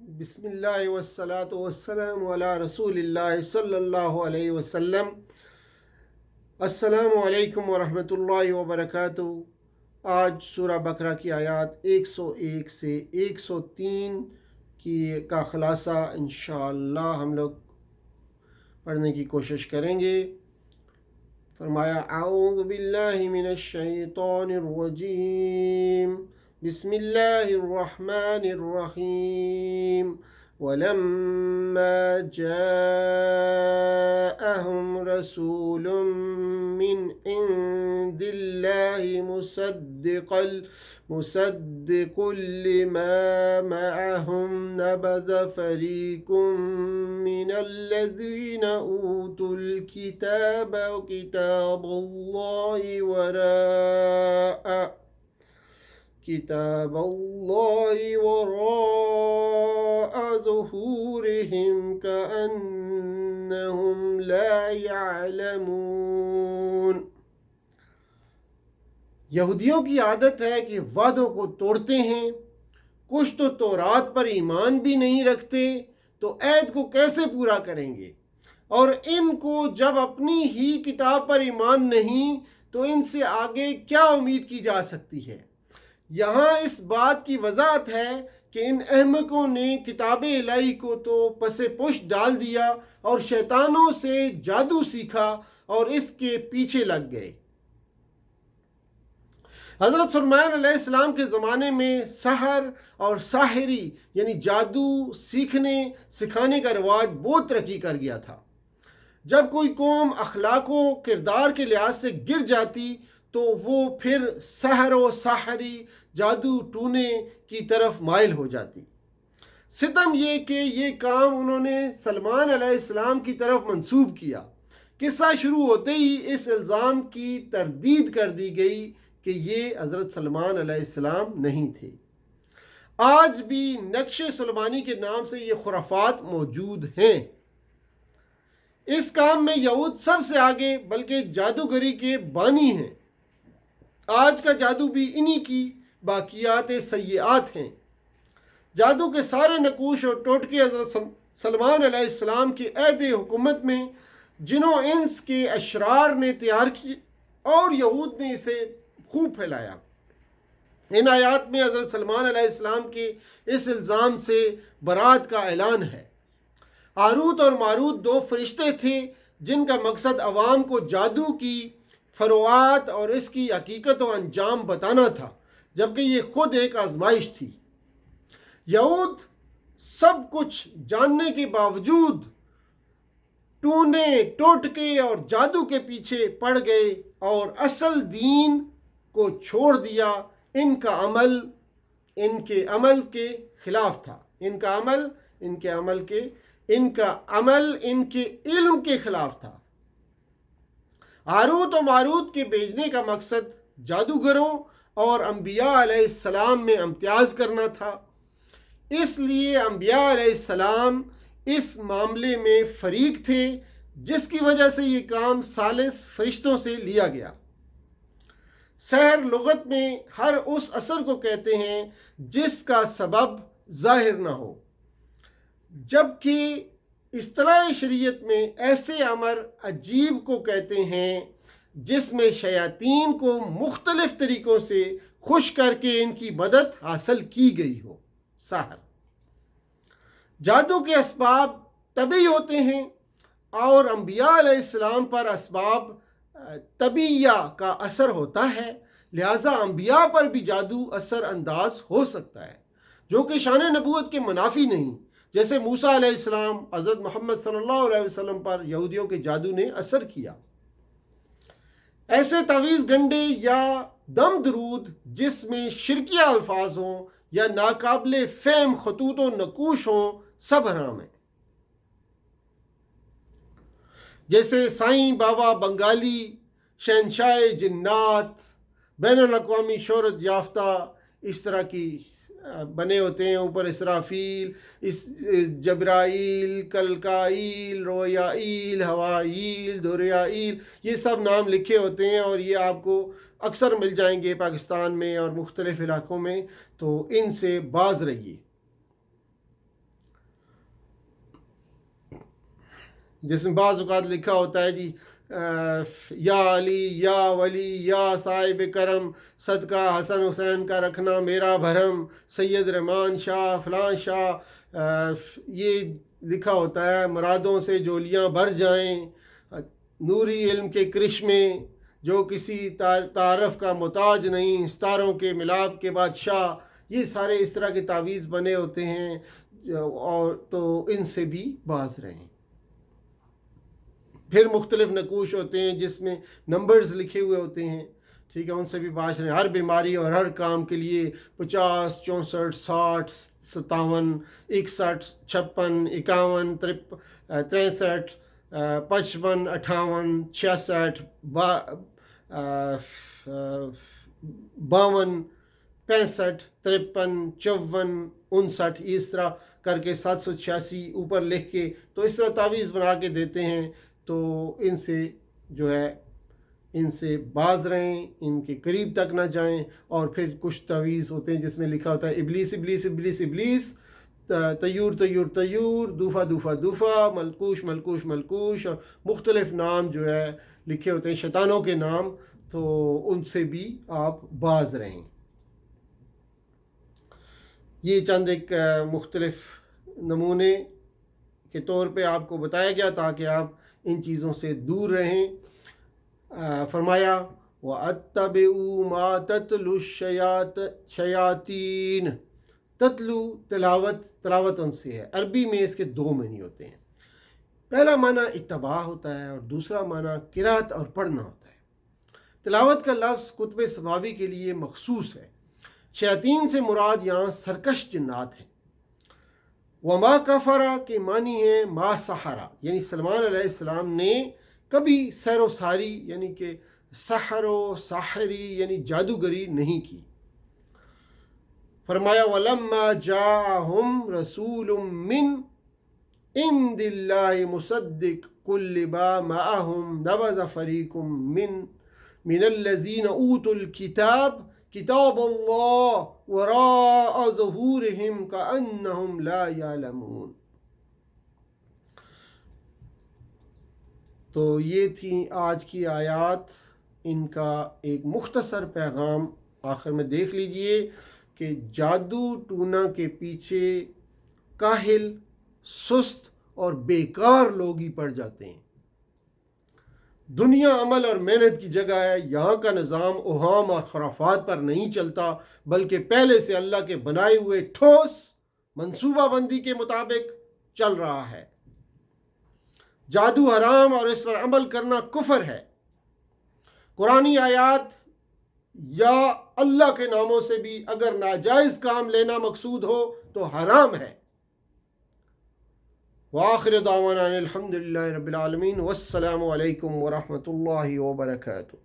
بسم اللہ والصلاة والسلام علی رسول اللہ صلی اللہ علیہ وسلم۔ السلام علیکم ورحمۃ اللہ وبرکاتہ۔ آج سورہ بقرہ کی آیات 101 سے 103 کا خلاصہ انشاءاللہ ہم لوگ پڑھنے کی کوشش کریں گے۔ فرمایا اعوذ باللہ من الشیطان الرجیم، بسم اللہ الرحمن الرحیم۔ وَلَمَّا جَاءَهُمْ رَسُولٌ مِّنْ عِندِ اللَّهِ مُصَدِّقٌ لِّمَا مَعَهُمْ نَبَذَ فَرِيقٌ مِّنَ الَّذِينَ أُوتُوا الْكِتَابَ كِتَابَ اللَّهِ وراء ظهورهم كأنهم لا يعلمون۔ یہودیوں کی عادت ہے کہ وعدوں کو توڑتے ہیں، کچھ تو تورات پر ایمان بھی نہیں رکھتے تو عہد کو کیسے پورا کریں گے، اور ان کو جب اپنی ہی کتاب پر ایمان نہیں تو ان سے آگے کیا امید کی جا سکتی ہے۔ یہاں اس بات کی وضاحت ہے کہ ان احمقوں نے کتاب الہی کو تو پس پشت ڈال دیا اور شیطانوں سے جادو سیکھا اور اس کے پیچھے لگ گئے۔ حضرت سلیمان علیہ السلام کے زمانے میں سحر اور ساحری یعنی جادو سیکھنے سکھانے کا رواج بہت ترقی کر گیا تھا۔ جب کوئی قوم اخلاق و کردار کے لحاظ سے گر جاتی تو وہ پھر سحر و ساحری جادو ٹونے کی طرف مائل ہو جاتی۔ ستم یہ کہ یہ کام انہوں نے سلیمان علیہ السلام کی طرف منسوب کیا۔ قصہ شروع ہوتے ہی اس الزام کی تردید کر دی گئی کہ یہ حضرت سلیمان علیہ السلام نہیں تھے۔ آج بھی نقش سلیمانی کے نام سے یہ خرافات موجود ہیں۔ اس کام میں یہود سب سے آگے بلکہ جادوگری کے بانی ہیں۔ آج کا جادو بھی انہی کی باقیات سیئات ہیں۔ جادو کے سارے نقوش اور ٹوٹکے حضرت سلیمان علیہ السلام کے عہد حکومت میں جنوں انس کے اشرار نے تیار کی اور یہود نے اسے خوب پھیلایا۔ ان آیات میں حضرت سلیمان علیہ السلام کے اس الزام سے برات کا اعلان ہے۔ ہاروت اور ماروت دو فرشتے تھے جن کا مقصد عوام کو جادو کی فروعات اور اس کی حقیقت و انجام بتانا تھا، جبکہ یہ خود ایک آزمائش تھی۔ یہود سب کچھ جاننے کے باوجود ٹونے ٹوٹکے اور جادو کے پیچھے پڑ گئے اور اصل دین کو چھوڑ دیا۔ ان کا عمل ان کے خلاف تھا، ان کا عمل ان کے علم کے خلاف تھا۔ ہاروت و ماروت کے بھیجنے کا مقصد جادوگروں اور انبیاء علیہ السلام میں امتیاز کرنا تھا، اس لیے انبیاء علیہ السلام اس معاملے میں فریق تھے، جس کی وجہ سے یہ کام ثالث فرشتوں سے لیا گیا۔ سحر لغت میں ہر اس اثر کو کہتے ہیں جس کا سبب ظاہر نہ ہو، جبکہ اصطلاح شریعت میں ایسے امر عجیب کو کہتے ہیں جس میں شیاطین کو مختلف طریقوں سے خوش کر کے ان کی مدد حاصل کی گئی ہو۔ سحر جادو کے اسباب طبعی ہوتے ہیں اور انبیاء علیہ السلام پر اسباب طبیعیہ کا اثر ہوتا ہے، لہٰذا انبیاء پر بھی جادو اثر انداز ہو سکتا ہے، جو کہ شان نبوت کے منافی نہیں، جیسے موسیٰ علیہ السلام حضرت محمد صلی اللہ علیہ وسلم پر یہودیوں کے جادو نے اثر کیا۔ ایسے تعویذ گنڈے یا دم درود جس میں شرکیہ الفاظ ہوں یا ناقابل فہم خطوط و نقوش ہوں سب حرام ہیں۔ جیسے سائیں بابا بنگالی، شہنشاہ جنات، بین الاقوامی شہرت یافتہ اس طرح کی بنے ہوتے ہیں، اوپر اسرافیل، جبرائیل، کلکائیل، رویائیل، ہوائیل، دوریائیل، یہ سب نام لکھے ہوتے ہیں اور یہ آپ کو اکثر مل جائیں گے پاکستان میں اور مختلف علاقوں میں، تو ان سے باز رہیے۔ جس میں بعض اوقات لکھا ہوتا ہے جی یا علی یا ولی یا صاحب کرم، صدقہ حسن حسین کا رکھنا میرا بھرم، سید رحمان شاہ فلاں شاہ، یہ لکھا ہوتا ہے مرادوں سے جولیاں بھر جائیں، نوری علم کے کرشمے، جو کسی تعارف کا محتاج نہیں، ستاروں کے ملاپ کے بادشاہ، یہ سارے اس طرح کے تعویذ بنے ہوتے ہیں، اور تو ان سے بھی باز رہیں۔ پھر مختلف نقوش ہوتے ہیں جس میں نمبرز لکھے ہوئے ہوتے ہیں، ٹھیک ہے، ان سے بھی باز رہیں۔ ہر بیماری اور ہر کام کے لیے 50 64 60 57 61 56 51 63 55 58 66 52 65 53 54 59، اس طرح کر کے 786 اوپر لکھ کے تو اس طرح تعویذ بنا کے دیتے ہیں۔ تو ان سے جو ہے ان سے باز رہیں، ان کے قریب تک نہ جائیں۔ اور پھر کچھ تعویذ ہوتے ہیں جس میں لکھا ہوتا ہے ابلیس ابلیس ابلیس ابلیس، طیور طیور طیور، دوفا دوفا دوفا، ملکوش ملکوش ملکوش، اور مختلف نام جو ہے لکھے ہوتے ہیں شیطانوں کے نام، تو ان سے بھی آپ باز رہیں۔ یہ چند ایک مختلف نمونے کے طور پہ آپ کو بتایا گیا تاکہ آپ ان چیزوں سے دور رہیں۔ فرمایا وَأَتَّبِعُوا مَا تَتْلُو الشَّيَاطِينُ، تتلو تلاوت ان سے ہے۔ عربی میں اس کے دو معنی ہوتے ہیں، پہلا معنی اتباع ہوتا ہے اور دوسرا معنی قرات اور پڑھنا ہوتا ہے۔ تلاوت کا لفظ کتب سماوی کے لیے مخصوص ہے۔ شیاطین سے مراد یہاں سرکش جنات ہیں۔ وما کفرا کے معنی ہے ما سحرا، یعنی سلمان علیہ السلام نے کبھی سحر و ساری یعنی کہ سحر و ساحری یعنی جادوگری نہیں کی۔ فرمایا وَلَمَّا جَاءَهُمْ رَسُولٌ مِّنْ عِنْدِ اللَّهِ مُصَدِّقٌ لِمَا مَعَهُمْ نَبَذَ فَرِيقٌ مِّنَ الَّذِينَ أُوتُوا الْكِتَابَ کتاب اللہ وراء ظہورہم کأنہم لا یعلمون۔ تو یہ تھی آج کی آیات، ان کا ایک مختصر پیغام آخر میں دیکھ لیجئے کہ جادو ٹونا کے پیچھے کاہل، سست اور بیکار لوگ ہی پڑ جاتے ہیں۔ دنیا عمل اور محنت کی جگہ ہے، یہاں کا نظام اوہام اور خرافات پر نہیں چلتا بلکہ پہلے سے اللہ کے بنائے ہوئے ٹھوس منصوبہ بندی کے مطابق چل رہا ہے۔ جادو حرام اور اس پر عمل کرنا کفر ہے۔ قرآنی آیات یا اللہ کے ناموں سے بھی اگر ناجائز کام لینا مقصود ہو تو حرام ہے۔ وآخر دعوانا الحمد للہ رب العالمین، والسلام علیکم ورحمۃ اللہ وبرکاتہ۔